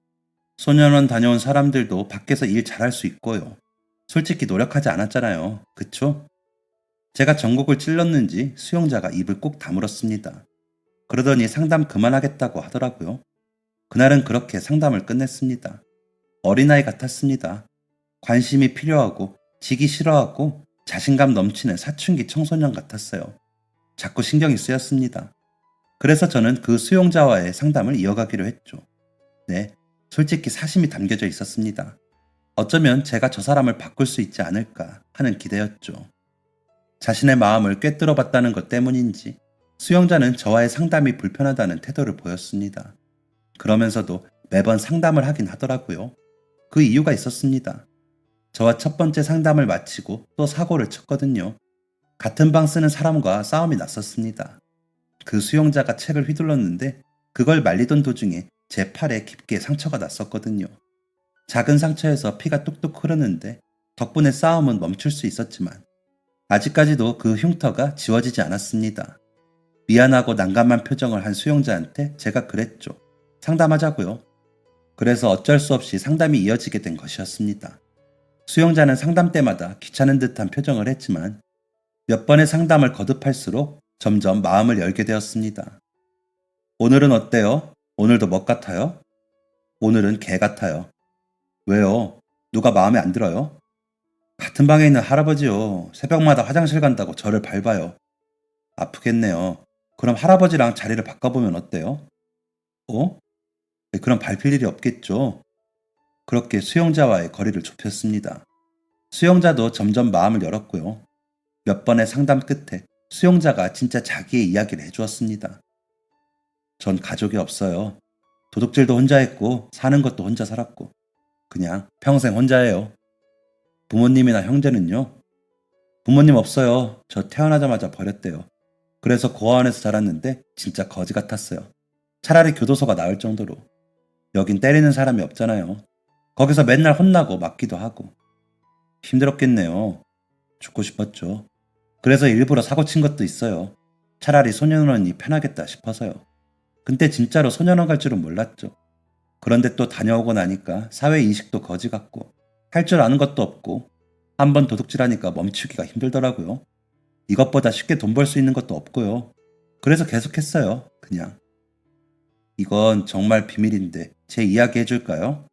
소년원 다녀온 사람들도 밖에서 일 잘할 수 있고요. 솔직히 노력하지 않았잖아요. 그쵸? 제가 전곡을 찔렀는지 수용자가 입을 꼭 다물었습니다. 그러더니 상담 그만하겠다고 하더라고요. 그날은 그렇게 상담을 끝냈습니다. 어린아이 같았습니다. 관심이 필요하고 지기 싫어하고 자신감 넘치는 사춘기 청소년 같았어요. 자꾸 신경이 쓰였습니다. 그래서 저는 그 수용자와의 상담을 이어가기로 했죠. 네, 솔직히 사심이 담겨져 있었습니다. 어쩌면 제가 저 사람을 바꿀 수 있지 않을까 하는 기대였죠. 자신의 마음을 꿰뚫어 봤다는 것 때문인지 수용자는 저와의 상담이 불편하다는 태도를 보였습니다. 그러면서도 매번 상담을 하긴 하더라고요. 그 이유가 있었습니다. 저와 첫 번째 상담을 마치고 또 사고를 쳤거든요. 같은 방 쓰는 사람과 싸움이 났었습니다. 그 수용자가 책을 휘둘렀는데 그걸 말리던 도중에 제 팔에 깊게 상처가 났었거든요. 작은 상처에서 피가 뚝뚝 흐르는데 덕분에 싸움은 멈출 수 있었지만 아직까지도 그 흉터가 지워지지 않았습니다. 미안하고 난감한 표정을 한 수용자한테 제가 그랬죠. 상담하자고요. 그래서 어쩔 수 없이 상담이 이어지게 된 것이었습니다. 수용자는 상담 때마다 귀찮은 듯한 표정을 했지만 몇 번의 상담을 거듭할수록 점점 마음을 열게 되었습니다. 오늘은 어때요? 오늘도 멋 같아요? 오늘은 개 같아요. 왜요? 누가 마음에 안 들어요? 같은 방에 있는 할아버지요. 새벽마다 화장실 간다고 저를 밟아요. 아프겠네요. 그럼 할아버지랑 자리를 바꿔보면 어때요? 어? 그럼 밟힐 일이 없겠죠. 그렇게 수용자와의 거리를 좁혔습니다. 수용자도 점점 마음을 열었고요. 몇 번의 상담 끝에 수용자가 진짜 자기의 이야기를 해주었습니다. 전 가족이 없어요. 도둑질도 혼자 했고 사는 것도 혼자 살았고 그냥 평생 혼자예요. 부모님이나 형제는요? 부모님 없어요. 저 태어나자마자 버렸대요. 그래서 고아원에서 자랐는데 진짜 거지 같았어요. 차라리 교도소가 나을 정도로. 여긴 때리는 사람이 없잖아요. 거기서 맨날 혼나고 맞기도 하고. 힘들었겠네요. 죽고 싶었죠. 그래서 일부러 사고 친 것도 있어요. 차라리 소년원이 편하겠다 싶어서요. 근데 진짜로 소년원 갈 줄은 몰랐죠. 그런데 또 다녀오고 나니까 사회인식도 거지 같고 할 줄 아는 것도 없고 한번 도둑질하니까 멈추기가 힘들더라고요. 이것보다 쉽게 돈 벌 수 있는 것도 없고요. 그래서 계속했어요. 그냥. 이건 정말 비밀인데 제 이야기 해줄까요?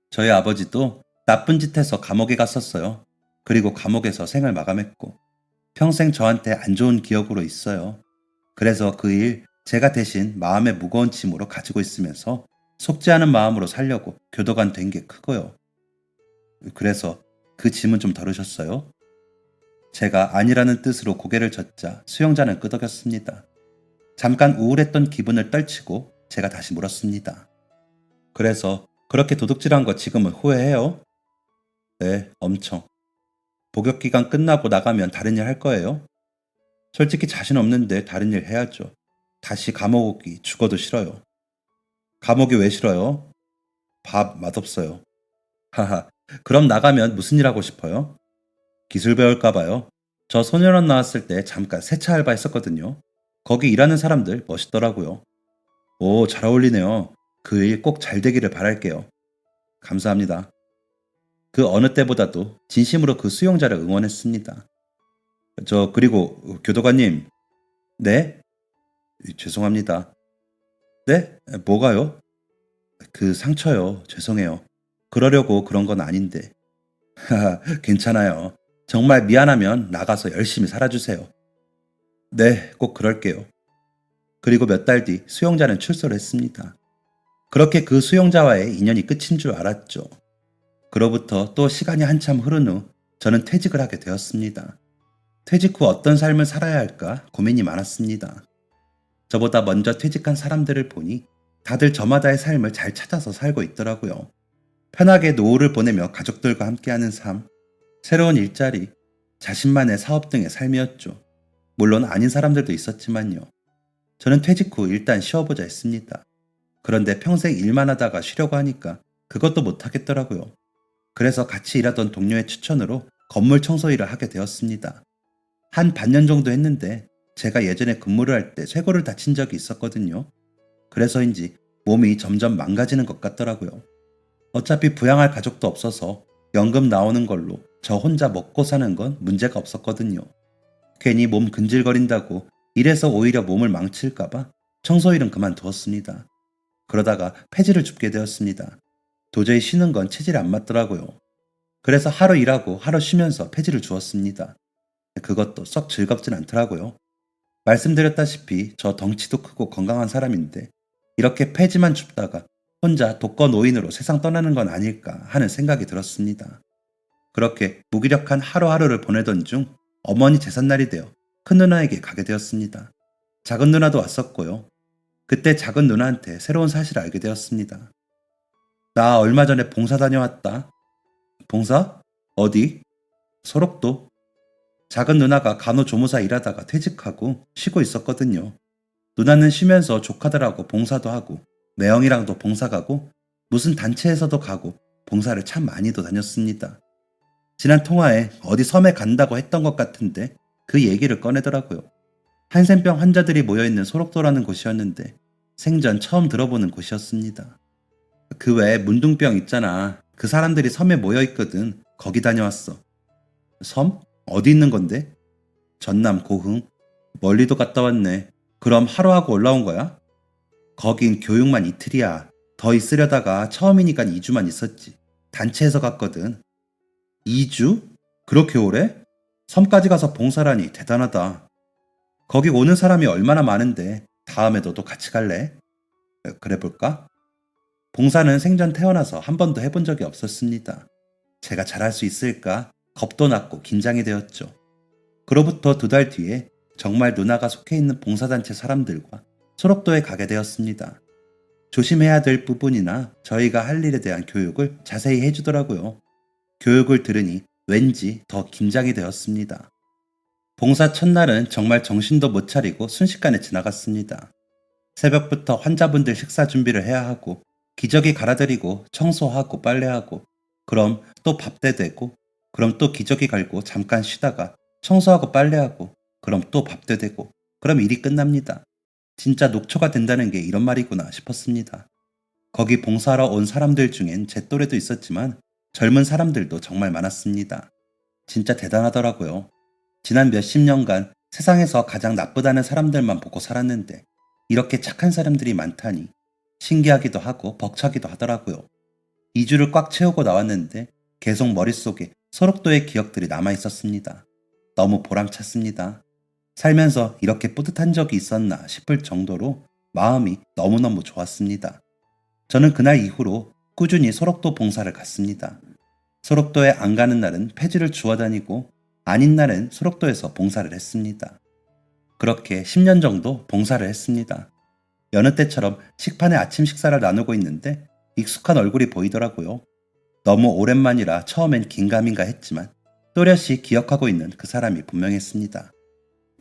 저희 아버지도 나쁜 짓 해서 감옥에 갔었어요. 그리고 감옥에서 생을 마감했고 평생 저한테 안 좋은 기억으로 있어요. 그래서 그 일 제가 대신 마음의 무거운 짐으로 가지고 있으면서 속지 않은 마음으로 살려고 교도관 된 게 크고요. 그래서 그 짐은 좀 덜으셨어요? 제가 아니라는 뜻으로 고개를 젓자 수용자는 끄덕였습니다. 잠깐 우울했던 기분을 떨치고 제가 다시 물었습니다. 그래서 그렇게 도둑질한 거 지금은 후회해요? 네, 엄청. 복역 기간 끝나고 나가면 다른 일 할 거예요? 솔직히 자신 없는데 다른 일 해야죠. 다시 감옥 오기 죽어도 싫어요. 감옥이 왜 싫어요? 밥 맛없어요. 하하, 그럼 나가면 무슨 일 하고 싶어요? 기술 배울까 봐요. 저 소년원 나왔을 때 잠깐 세차 알바 했었거든요. 거기 일하는 사람들 멋있더라고요. 오, 잘 어울리네요. 그 일 꼭 잘 되기를 바랄게요. 감사합니다. 그 어느 때보다도 진심으로 그 수용자를 응원했습니다. 그리고 교도관님. 네? 죄송합니다. 네? 뭐가요? 그 상처요. 죄송해요. 그러려고 그런 건 아닌데. 하하, 괜찮아요. 정말 미안하면 나가서 열심히 살아주세요. 네, 꼭 그럴게요. 그리고 몇 달 뒤 수용자는 출소를 했습니다. 그렇게 그 수용자와의 인연이 끝인 줄 알았죠. 그로부터 또 시간이 한참 흐른 후 저는 퇴직을 하게 되었습니다. 퇴직 후 어떤 삶을 살아야 할까 고민이 많았습니다. 저보다 먼저 퇴직한 사람들을 보니 다들 저마다의 삶을 잘 찾아서 살고 있더라고요. 편하게 노후를 보내며 가족들과 함께하는 삶, 새로운 일자리, 자신만의 사업 등의 삶이었죠. 물론 아닌 사람들도 있었지만요. 저는 퇴직 후 일단 쉬어보자 했습니다. 그런데 평생 일만 하다가 쉬려고 하니까 그것도 못하겠더라고요. 그래서 같이 일하던 동료의 추천으로 건물 청소 일을 하게 되었습니다. 한 반년 정도 했는데 제가 예전에 근무를 할 때 쇄골을 다친 적이 있었거든요. 그래서인지 몸이 점점 망가지는 것 같더라고요. 어차피 부양할 가족도 없어서 연금 나오는 걸로 저 혼자 먹고 사는 건 문제가 없었거든요. 괜히 몸 근질거린다고 일해서 오히려 몸을 망칠까봐 청소일은 그만두었습니다. 그러다가 폐지를 줍게 되었습니다. 도저히 쉬는 건 체질에 안 맞더라고요. 그래서 하루 일하고 하루 쉬면서 폐지를 주었습니다. 그것도 썩 즐겁진 않더라고요. 말씀드렸다시피 저 덩치도 크고 건강한 사람인데 이렇게 폐지만 줍다가 혼자 독거노인으로 세상 떠나는 건 아닐까 하는 생각이 들었습니다. 그렇게 무기력한 하루하루를 보내던 중 어머니 제삿날이 되어 큰 누나에게 가게 되었습니다. 작은 누나도 왔었고요. 그때 작은 누나한테 새로운 사실을 알게 되었습니다. 나 얼마 전에 봉사 다녀왔다. 봉사? 어디? 소록도. 작은 누나가 간호조무사 일하다가 퇴직하고 쉬고 있었거든요. 누나는 쉬면서 조카들하고 봉사도 하고 매형이랑도 봉사 가고 무슨 단체에서도 가고 봉사를 참 많이도 다녔습니다. 지난 통화에 어디 섬에 간다고 했던 것 같은데 그 얘기를 꺼내더라고요. 한센병 환자들이 모여있는 소록도라는 곳이었는데 생전 처음 들어보는 곳이었습니다. 그 외에 문둥병 있잖아. 그 사람들이 섬에 모여있거든. 거기 다녀왔어. 섬? 어디 있는 건데? 전남 고흥. 멀리도 갔다 왔네. 그럼 하루하고 올라온 거야? 거긴 교육만 이틀이야. 더 있으려다가 처음이니까 2주만 있었지. 단체에서 갔거든. 2주? 그렇게 오래? 섬까지 가서 봉사라니 대단하다. 거기 오는 사람이 얼마나 많은데 다음에 너도 같이 갈래? 그래 볼까? 봉사는 생전 태어나서 한 번도 해본 적이 없었습니다. 제가 잘할 수 있을까? 겁도 났고 긴장이 되었죠. 그로부터 2달 뒤에 정말 누나가 속해 있는 봉사단체 사람들과 소록도에 가게 되었습니다. 조심해야 될 부분이나 저희가 할 일에 대한 교육을 자세히 해주더라고요. 교육을 들으니 왠지 더 긴장이 되었습니다. 봉사 첫날은 정말 정신도 못 차리고 순식간에 지나갔습니다. 새벽부터 환자분들 식사 준비를 해야 하고 기저귀 갈아드리고 청소하고 빨래하고 그럼 또 밥때 되고 그럼 또 기저귀 갈고 잠깐 쉬다가 청소하고 빨래하고 그럼 또 밥때 되고 그럼 일이 끝납니다. 진짜 녹초가 된다는 게 이런 말이구나 싶었습니다. 거기 봉사하러 온 사람들 중엔 제 또래도 있었지만 젊은 사람들도 정말 많았습니다. 진짜 대단하더라고요. 지난 몇십 년간 세상에서 가장 나쁘다는 사람들만 보고 살았는데 이렇게 착한 사람들이 많다니 신기하기도 하고 벅차기도 하더라고요. 2주를 꽉 채우고 나왔는데 계속 머릿속에 소록도의 기억들이 남아 있었습니다. 너무 보람찼습니다. 살면서 이렇게 뿌듯한 적이 있었나 싶을 정도로 마음이 너무너무 좋았습니다. 저는 그날 이후로 꾸준히 소록도 봉사를 갔습니다. 소록도에 안 가는 날은 폐지를 주워 다니고 아닌 날은 소록도에서 봉사를 했습니다. 그렇게 10년 정도 봉사를 했습니다. 여느 때처럼 식판에 아침 식사를 나누고 있는데 익숙한 얼굴이 보이더라고요. 너무 오랜만이라 처음엔 긴가민가 했지만 또렷이 기억하고 있는 그 사람이 분명했습니다.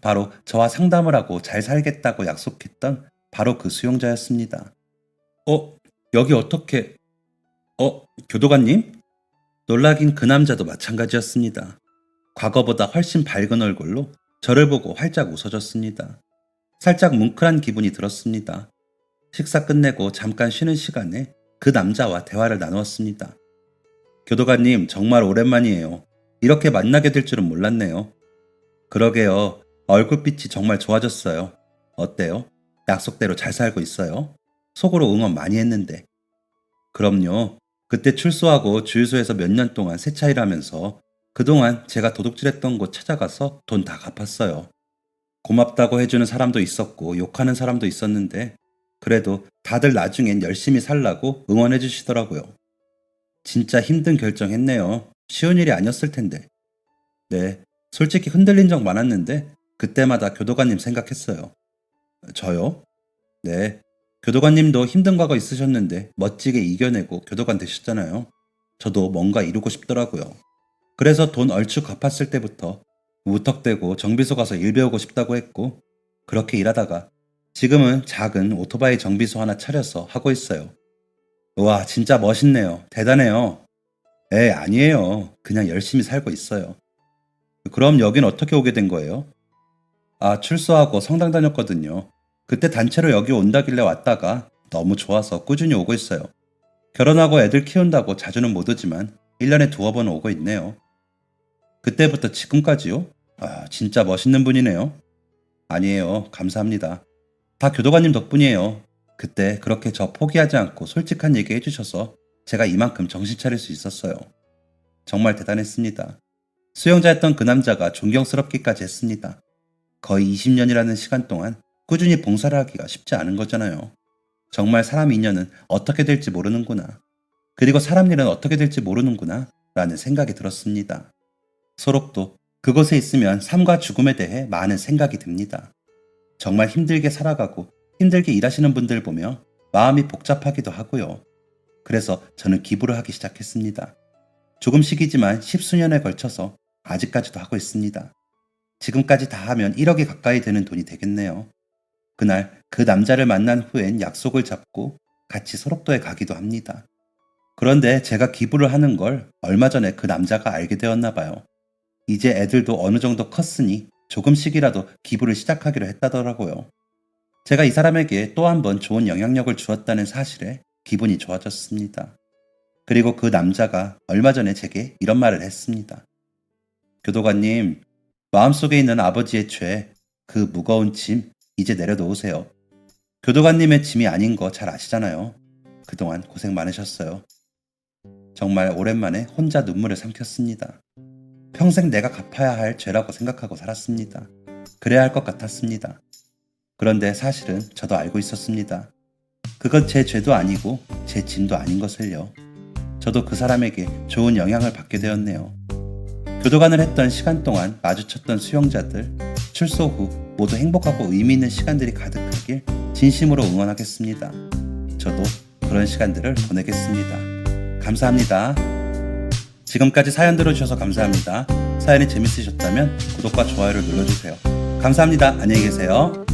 바로 저와 상담을 하고 잘 살겠다고 약속했던 바로 그 수용자였습니다. 여기 어떻게... 교도관님? 놀라긴 그 남자도 마찬가지였습니다. 과거보다 훨씬 밝은 얼굴로 저를 보고 활짝 웃어줬습니다. 살짝 뭉클한 기분이 들었습니다. 식사 끝내고 잠깐 쉬는 시간에 그 남자와 대화를 나누었습니다. 교도관님, 정말 오랜만이에요. 이렇게 만나게 될 줄은 몰랐네요. 그러게요. 얼굴빛이 정말 좋아졌어요. 어때요? 약속대로 잘 살고 있어요? 속으로 응원 많이 했는데. 그럼요. 그때 출소하고 주유소에서 몇 년 동안 세차 일하면서 그동안 제가 도둑질했던 곳 찾아가서 돈 다 갚았어요. 고맙다고 해주는 사람도 있었고 욕하는 사람도 있었는데 그래도 다들 나중엔 열심히 살라고 응원해 주시더라고요. 진짜 힘든 결정했네요. 쉬운 일이 아니었을 텐데. 네, 솔직히 흔들린 적 많았는데 그때마다 교도관님 생각했어요. 저요? 네, 교도관님도 힘든 과거 있으셨는데 멋지게 이겨내고 교도관 되셨잖아요. 저도 뭔가 이루고 싶더라고요. 그래서 돈 얼추 갚았을 때부터 무턱대고 정비소 가서 일 배우고 싶다고 했고, 그렇게 일하다가 지금은 작은 오토바이 정비소 하나 차려서 하고 있어요. 와, 진짜 멋있네요. 대단해요. 아니에요. 그냥 열심히 살고 있어요. 그럼 여긴 어떻게 오게 된 거예요? 아, 출소하고 성당 다녔거든요. 그때 단체로 여기 온다길래 왔다가 너무 좋아서 꾸준히 오고 있어요. 결혼하고 애들 키운다고 자주는 못 오지만 1년에 두어 번 오고 있네요. 그때부터 지금까지요? 아, 진짜 멋있는 분이네요. 아니에요. 감사합니다. 다 교도관님 덕분이에요. 그때 그렇게 저 포기하지 않고 솔직한 얘기 해주셔서 제가 이만큼 정신 차릴 수 있었어요. 정말 대단했습니다. 수용자였던 그 남자가 존경스럽기까지 했습니다. 거의 20년이라는 시간 동안 꾸준히 봉사를 하기가 쉽지 않은 거잖아요. 정말 사람 인연은 어떻게 될지 모르는구나. 그리고 사람 일은 어떻게 될지 모르는구나 라는 생각이 들었습니다. 소록도 그곳에 있으면 삶과 죽음에 대해 많은 생각이 듭니다. 정말 힘들게 살아가고 힘들게 일하시는 분들 보며 마음이 복잡하기도 하고요. 그래서 저는 기부를 하기 시작했습니다. 조금씩이지만 십수년에 걸쳐서 아직까지도 하고 있습니다. 지금까지 다 하면 1억이 가까이 되는 돈이 되겠네요. 그날 그 남자를 만난 후엔 약속을 잡고 같이 소록도에 가기도 합니다. 그런데 제가 기부를 하는 걸 얼마 전에 그 남자가 알게 되었나 봐요. 이제 애들도 어느 정도 컸으니 조금씩이라도 기부를 시작하기로 했다더라고요. 제가 이 사람에게 또 한 번 좋은 영향력을 주었다는 사실에 기분이 좋아졌습니다. 그리고 그 남자가 얼마 전에 제게 이런 말을 했습니다. 교도관님, 마음속에 있는 아버지의 죄, 그 무거운 짐 이제 내려놓으세요. 교도관님의 짐이 아닌 거 잘 아시잖아요. 그동안 고생 많으셨어요. 정말 오랜만에 혼자 눈물을 삼켰습니다. 평생 내가 갚아야 할 죄라고 생각하고 살았습니다. 그래야 할 것 같았습니다. 그런데 사실은 저도 알고 있었습니다. 그건 제 죄도 아니고 제 짐도 아닌 것을요. 저도 그 사람에게 좋은 영향을 받게 되었네요. 교도관을 했던 시간 동안 마주쳤던 수용자들, 출소 후 모두 행복하고 의미 있는 시간들이 가득하길 진심으로 응원하겠습니다. 저도 그런 시간들을 보내겠습니다. 감사합니다. 지금까지 사연 들어주셔서 감사합니다. 사연이 재밌으셨다면 구독과 좋아요를 눌러주세요. 감사합니다. 안녕히 계세요.